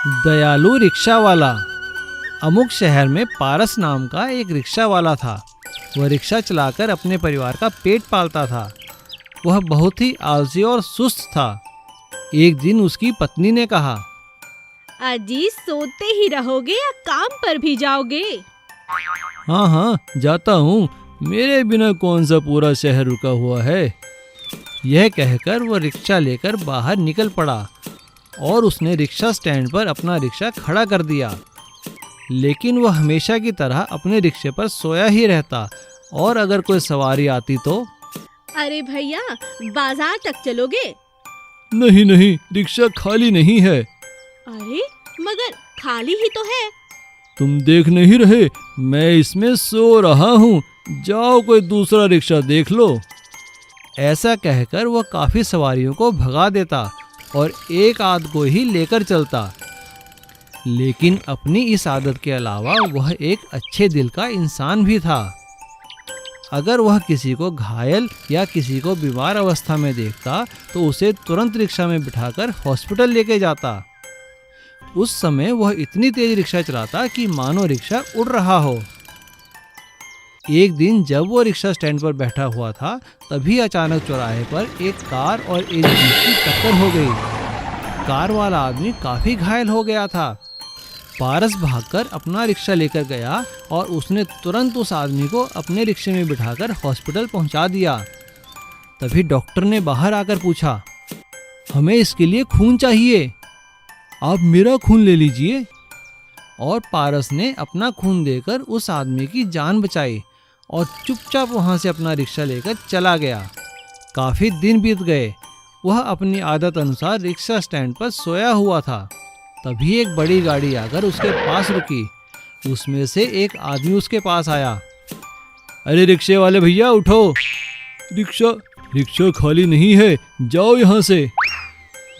दयालु रिक्शा वाला। अमुक शहर में पारस नाम का एक रिक्शा वाला था। वह रिक्शा चलाकर अपने परिवार का पेट पालता था। वह बहुत ही आलसी और सुस्त था। एक दिन उसकी पत्नी ने कहा, अजी सोते ही रहोगे या काम पर भी जाओगे? हाँ हाँ जाता हूँ, मेरे बिना कौन सा पूरा शहर रुका हुआ है। यह कहकर वह रिक्शा लेकर बाहर निकल पड़ा और उसने रिक्शा स्टैंड पर अपना रिक्शा खड़ा कर दिया। लेकिन वह हमेशा की तरह अपने रिक्शे पर सोया ही रहता और अगर कोई सवारी आती तो, अरे भैया बाजार तक चलोगे? नहीं नहीं, रिक्शा खाली नहीं है। अरे मगर खाली ही तो है। तुम देख नहीं रहे, मैं इसमें सो रहा हूँ, जाओ कोई दूसरा रिक्शा देख लो। ऐसा कहकर वह काफी सवारियों को भगा देता और एक आध को ही लेकर चलता। लेकिन अपनी इस आदत के अलावा वह एक अच्छे दिल का इंसान भी था। अगर वह किसी को घायल या किसी को बीमार अवस्था में देखता तो उसे तुरंत रिक्शा में बिठाकर हॉस्पिटल लेके जाता। उस समय वह इतनी तेज रिक्शा चलाता कि मानो रिक्शा उड़ रहा हो। एक दिन जब वो रिक्शा स्टैंड पर बैठा हुआ था, तभी अचानक चौराहे पर एक कार और एक जीप की टक्कर हो गई। कार वाला आदमी काफी घायल हो गया था। पारस भागकर अपना रिक्शा लेकर गया और उसने तुरंत उस आदमी को अपने रिक्शे में बिठाकर हॉस्पिटल पहुंचा दिया। तभी डॉक्टर ने बाहर आकर पूछा, हमें इसके लिए खून चाहिए, आप मेरा खून ले लीजिए। और पारस ने अपना खून देकर उस आदमी की जान बचाई और चुपचाप वहां से अपना रिक्शा लेकर चला गया। काफी दिन बीत गए। वह अपनी आदत अनुसार रिक्शा स्टैंड पर सोया हुआ था। तभी एक बड़ी गाड़ी आकर उसके पास रुकी। उसमें से एक आदमी उसके पास आया। अरे रिक्शे वाले भैया उठो, रिक्शा खाली नहीं है, जाओ यहाँ से।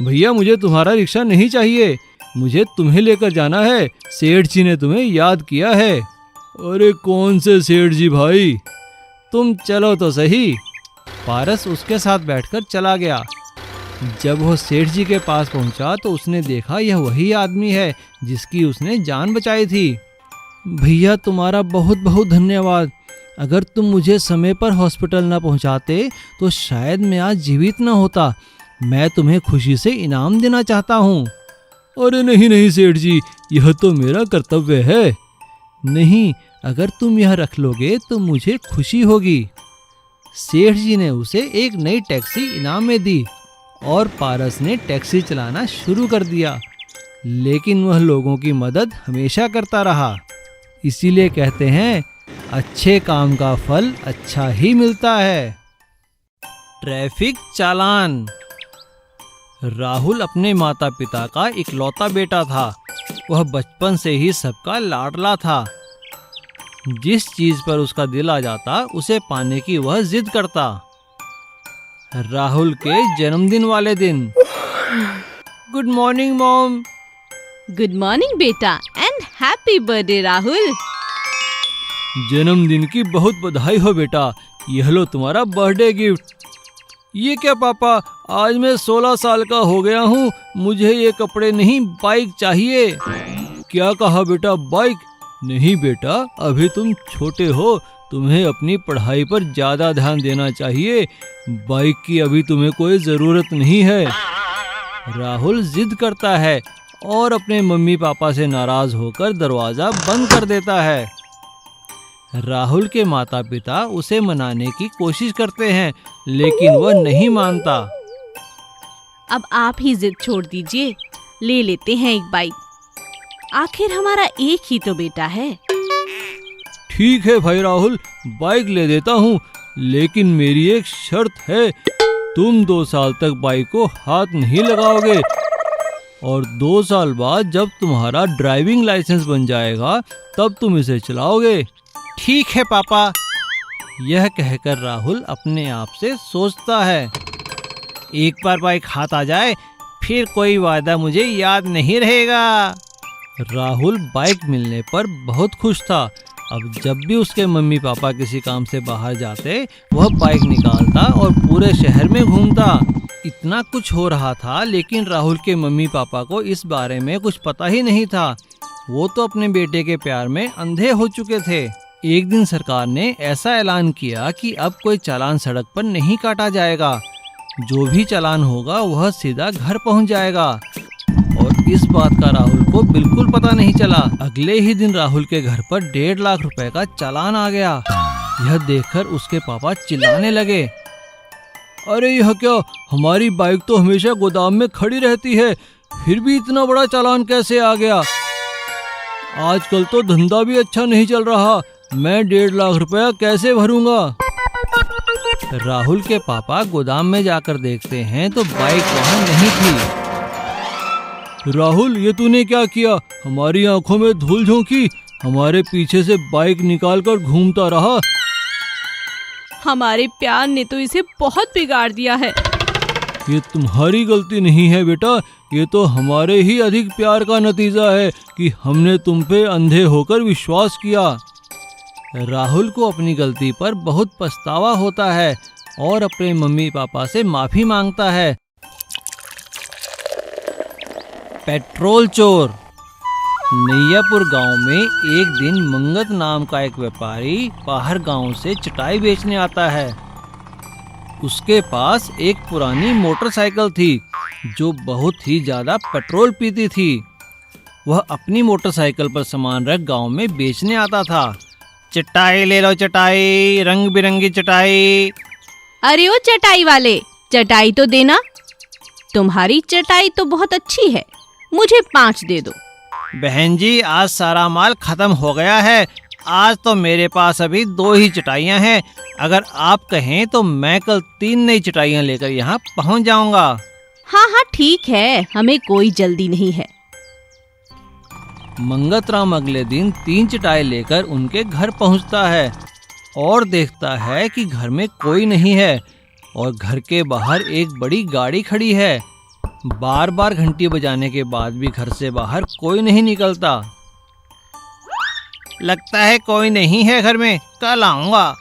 भैया मुझे तुम्हारा रिक्शा नहीं चाहिए, मुझे तुम्हें लेकर जाना है, सेठ जी ने तुम्हें याद किया है। अरे कौन से सेठ जी भाई, तुम चलो तो सही। पारस उसके साथ बैठकर चला गया। जब वह सेठ जी के पास पहुंचा तो उसने देखा यह वही आदमी है जिसकी उसने जान बचाई थी। भैया तुम्हारा बहुत बहुत धन्यवाद। अगर तुम मुझे समय पर हॉस्पिटल न पहुंचाते तो शायद मैं आज जीवित न होता। मैं तुम्हें खुशी से इनाम देना चाहता हूँ। अरे नहीं नहीं सेठ जी, यह तो मेरा कर्तव्य है। नहीं, अगर तुम यह रख लोगे तो मुझे खुशी होगी। सेठ जी ने उसे एक नई टैक्सी इनाम में दी और पारस ने टैक्सी चलाना शुरू कर दिया। लेकिन वह लोगों की मदद हमेशा करता रहा। इसीलिए कहते हैं, अच्छे काम का फल अच्छा ही मिलता है। ट्रैफिक चालान। राहुल अपने माता पिता का इकलौता बेटा था। वह बचपन से ही सबका लाडला था। जिस चीज पर उसका दिल आ जाता उसे पाने की वह जिद करता। राहुल के जन्मदिन वाले दिन। Good morning mom. Good morning बेटा एंड हैप्पी बर्थडे राहुल। जन्मदिन की बहुत बधाई हो बेटा, यह लो तुम्हारा बर्थडे गिफ्ट। ये क्या पापा, आज मैं 16 साल का हो गया हूँ, मुझे ये कपड़े नहीं, बाइक चाहिए। क्या कहा बेटा, बाइक? नहीं बेटा, अभी तुम छोटे हो, तुम्हें अपनी पढ़ाई पर ज्यादा ध्यान देना चाहिए। बाइक की अभी तुम्हें कोई जरूरत नहीं है। राहुल जिद करता है और अपने मम्मी पापा से नाराज होकर दरवाजा बंद कर देता है। राहुल के माता पिता उसे मनाने की कोशिश करते हैं, लेकिन वह नहीं मानता। अब आप ही जिद छोड़ दीजिए, ले लेते हैं एक बाइक। आखिर हमारा एक ही तो बेटा है। ठीक है भाई राहुल, बाइक ले देता हूँ, लेकिन मेरी एक शर्त है। तुम 2 साल तक बाइक को हाथ नहीं लगाओगे और 2 साल बाद जब तुम्हारा ड्राइविंग लाइसेंस बन जाएगा तब तुम इसे चलाओगे। ठीक है पापा। यह कहकर राहुल अपने आप से सोचता है, एक बार बाइक हाथ आ जाए फिर कोई वादा मुझे याद नहीं रहेगा। राहुल बाइक मिलने पर बहुत खुश था। अब जब भी उसके मम्मी पापा किसी काम से बाहर जाते वह बाइक निकालता और पूरे शहर में घूमता। इतना कुछ हो रहा था, लेकिन राहुल के मम्मी पापा को इस बारे में कुछ पता ही नहीं था। वो तो अपने बेटे के प्यार में अंधे हो चुके थे। एक दिन सरकार ने ऐसा ऐलान किया कि अब कोई चालान सड़क पर नहीं काटा जाएगा। जो भी चालान होगा वह सीधा घर पहुंच जाएगा। और इस बात का राहुल को बिल्कुल पता नहीं चला। अगले ही दिन राहुल के घर पर 1.5 लाख रुपए का चालान आ गया। यह देखकर उसके पापा चिल्लाने लगे, अरे यह क्या, हमारी बाइक तो हमेशा गोदाम में खड़ी रहती है, फिर भी इतना बड़ा चालान कैसे आ गया। आजकल तो धंधा भी अच्छा नहीं चल रहा, मैं 1.5 लाख रुपया कैसे भरूंगा। राहुल के पापा गोदाम में जाकर देखते हैं तो बाइक वहां नहीं थी। राहुल, ये तूने क्या किया, हमारी आंखों में धूल झोंकी, हमारे पीछे से बाइक निकालकर घूमता रहा। हमारे प्यार ने तो इसे बहुत बिगाड़ दिया है। ये तुम्हारी गलती नहीं है बेटा, ये तो हमारे ही अधिक प्यार का नतीजा है कि हमने तुम पे अंधे होकर विश्वास किया। राहुल को अपनी गलती पर बहुत पछतावा होता है और अपने मम्मी पापा से माफी मांगता है। पेट्रोल चोर। नैयापुर गांव में एक दिन मंगत नाम का एक व्यापारी बाहर गांव से चटाई बेचने आता है। उसके पास एक पुरानी मोटरसाइकिल थी जो बहुत ही ज्यादा पेट्रोल पीती थी। वह अपनी मोटरसाइकिल पर सामान रख गांव में बेचने आता था। चटाई ले लो चटाई, रंग बिरंगी चटाई। अरे ओ चटाई वाले, चटाई तो देना। तुम्हारी चटाई तो बहुत अच्छी है, मुझे 5 दे दो। बहन जी, आज सारा माल खत्म हो गया है। आज तो मेरे पास अभी 2 ही चटाइयाँ हैं। अगर आप कहें तो मैं कल 3 नई चटाइयाँ लेकर यहाँ पहुँच जाऊँगा। हाँ हाँ ठीक है, हमें कोई जल्दी नहीं है। मंगतराम अगले दिन 3 चटाई लेकर उनके घर पहुँचता है और देखता है कि घर में कोई नहीं है और घर के बाहर एक बड़ी गाड़ी खड़ी है। बार बार घंटी बजाने के बाद भी घर से बाहर कोई नहीं निकलता। लगता है कोई नहीं है घर में, कल आऊंगा।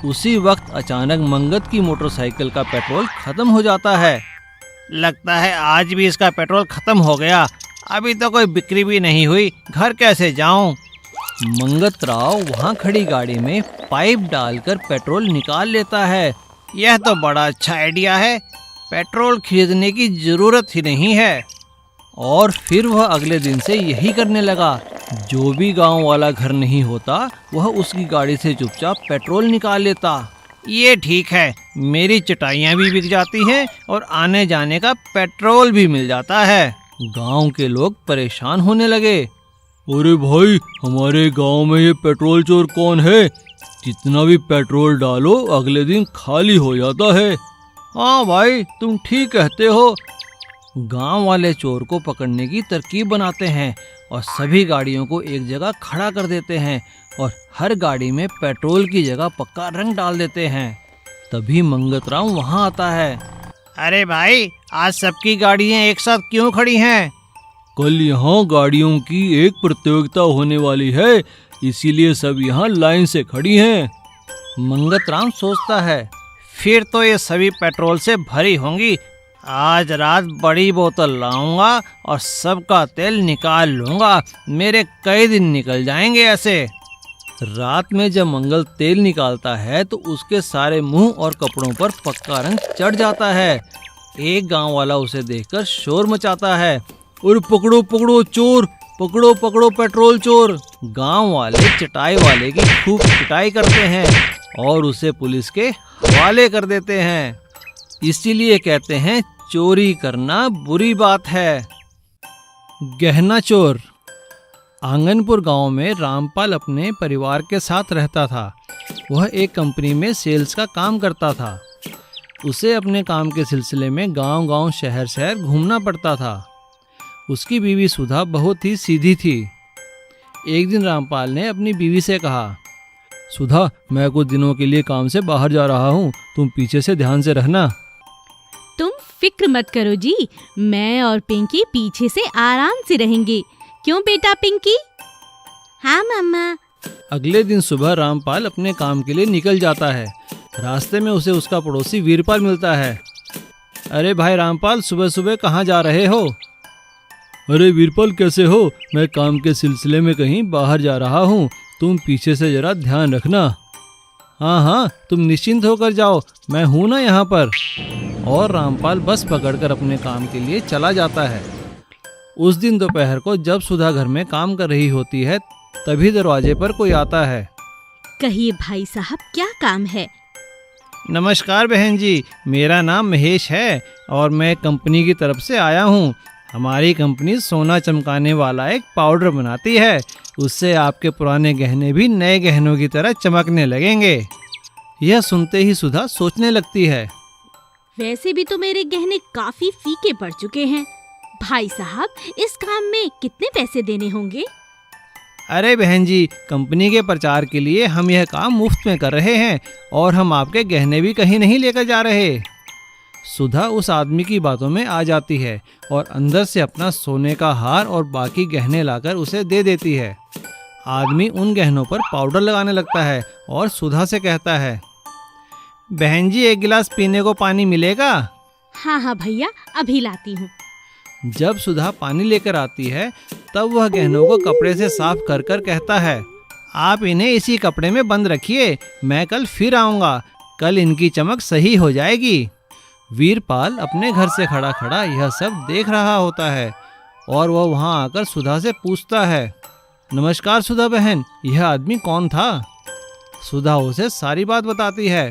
उसी वक्त अचानक मंगत की मोटरसाइकिल का पेट्रोल खत्म हो जाता है। लगता है आज भी इसका पेट्रोल खत्म हो गया। अभी तो कोई बिक्री भी नहीं हुई, घर कैसे जाऊं। मंगत राव वहां खड़ी गाड़ी में पाइप डालकर पेट्रोल निकाल लेता है। यह तो बड़ा अच्छा आइडिया है, पेट्रोल खरीदने की जरूरत ही नहीं है। और फिर वह अगले दिन से यही करने लगा। जो भी गांव वाला घर नहीं होता वह उसकी गाड़ी से चुपचाप पेट्रोल निकाल लेता। ये ठीक है, मेरी चटाइयाँ भी बिक जाती हैं और आने जाने का पेट्रोल भी मिल जाता है। गांव के लोग परेशान होने लगे। अरे भाई, हमारे गांव में ये पेट्रोल चोर कौन है? जितना भी पेट्रोल डालो अगले दिन खाली हो जाता है। हाँ भाई, तुम ठीक कहते हो। गांव वाले चोर को पकड़ने की तरकीब बनाते हैं और सभी गाड़ियों को एक जगह खड़ा कर देते हैं और हर गाड़ी में पेट्रोल की जगह पक्का रंग डाल देते हैं। तभी मंगतराम वहां आता है। अरे भाई, आज सबकी गाड़ियां एक साथ क्यों खड़ी हैं? कल यहाँ गाड़ियों की एक प्रतियोगिता होने वाली है, इसीलिए सब यहाँ लाइन से खड़ी हैं। मंगतराम सोचता है, फिर तो ये सभी पेट्रोल से भरी होंगी। आज रात बड़ी बोतल लाऊंगा और सबका तेल निकाल लूंगा। मेरे कई दिन निकल जाएंगे ऐसे। रात में जब मंगल तेल निकालता है तो उसके सारे मुंह और कपड़ों पर पक्का रंग चढ़ जाता है। एक गांव वाला उसे देखकर शोर मचाता है, और पकड़ो पकड़ो चोर, पकड़ो पकड़ो पेट्रोल चोर। गांव वाले चटाई वाले की खूब पिटाई करते हैं और उसे पुलिस के हवाले कर देते हैं। इसीलिए कहते हैं चोरी करना बुरी बात है। गहना चोर। आंगनपुर गांव में रामपाल अपने परिवार के साथ रहता था। वह एक कंपनी में सेल्स का काम करता था। उसे अपने काम के सिलसिले में गांव-गांव, शहर-शहर घूमना पड़ता था। उसकी बीवी सुधा बहुत ही सीधी थी। एक दिन रामपाल ने अपनी बीवी से कहा, सुधा, मैं कुछ दिनों के लिए काम से बाहर जा रहा हूँ, तुम पीछे से ध्यान से रहना। तुम फिक्र मत करो जी, मैं और पिंकी पीछे से आराम से रहेंगे। क्यों बेटा पिंकी? हाँ मम्मा। अगले दिन सुबह रामपाल अपने काम के लिए निकल जाता है। रास्ते में उसे उसका पड़ोसी वीरपाल मिलता है। अरे भाई रामपाल, सुबह सुबह कहाँ जा रहे हो? अरे वीरपाल, कैसे हो? मैं काम के सिलसिले में कहीं बाहर जा रहा हूँ, तुम पीछे से जरा ध्यान रखना। हाँ हाँ, तुम निश्चिंत होकर जाओ, मैं हूँ ना यहाँ पर। और रामपाल बस पकड़कर अपने काम के लिए चला जाता है। उस दिन दोपहर को जब सुधा घर में काम कर रही होती है, तभी दरवाजे पर कोई आता है। कहिए भाई साहब, क्या काम है? नमस्कार बहन जी, मेरा नाम महेश है और मैं कंपनी की तरफ से आया हूँ। हमारी कंपनी सोना चमकाने वाला एक पाउडर बनाती है, उससे आपके पुराने गहने भी नए गहनों की तरह चमकने लगेंगे। यह सुनते ही सुधा सोचने लगती है, वैसे भी तो मेरे गहने काफी फीके पड़ चुके हैं। भाई साहब, इस काम में कितने पैसे देने होंगे? अरे बहन जी, कंपनी के प्रचार के लिए हम यह काम मुफ्त में कर रहे हैं और हम आपके गहने भी कहीं नहीं लेकर जा रहे। सुधा उस आदमी की बातों में आ जाती है और अंदर से अपना सोने का हार और बाकी गहने लाकर उसे दे देती है। आदमी उन गहनों पर पाउडर लगाने लगता है और सुधा से कहता है, बहन जी, एक गिलास पीने को पानी मिलेगा? हाँ हाँ भैया, अभी लाती हूँ। जब सुधा पानी लेकर आती है, तब वह गहनों को कपड़े से साफ कर कर कहता है, आप इन्हें इसी कपड़े में बंद रखिए, मैं कल फिर आऊँगा, कल इनकी चमक सही हो जाएगी। वीरपाल अपने घर से खड़ा खड़ा यह सब देख रहा होता है और वह वहां आकर सुधा से पूछता है, नमस्कार सुधा बहन, यह आदमी कौन था? सुधा उसे सारी बात बताती है।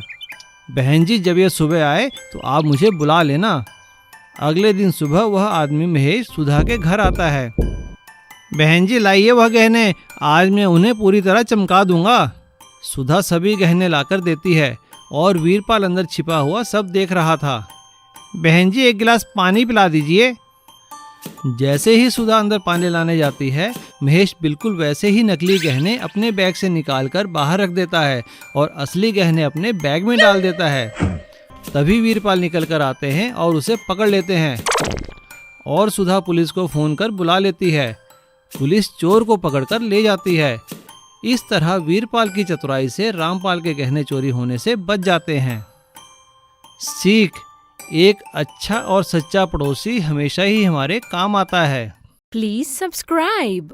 बहन जी, जब यह सुबह आए तो आप मुझे बुला लेना। अगले दिन सुबह वह आदमी महेश सुधा के घर आता है। बहन जी, लाइए वह गहने, आज मैं उन्हें पूरी तरह चमका दूंगा। सुधा सभी गहने लाकर देती है और वीरपाल अंदर छिपा हुआ सब देख रहा था। बहन जी, एक गिलास पानी पिला दीजिए। जैसे ही सुधा अंदर पानी लाने जाती है, महेश बिल्कुल वैसे ही नकली गहने अपने बैग से निकालकर बाहर रख देता है और असली गहने अपने बैग में डाल देता है। तभी वीरपाल निकल कर आते हैं और उसे पकड़ लेते हैं और सुधा पुलिस को फोन कर बुला लेती है। पुलिस चोर को पकड़कर ले जाती है। इस तरह वीरपाल की चतुराई से रामपाल के गहने चोरी होने से बच जाते हैं। सीख: एक अच्छा और सच्चा पड़ोसी हमेशा ही हमारे काम आता है। Please subscribe.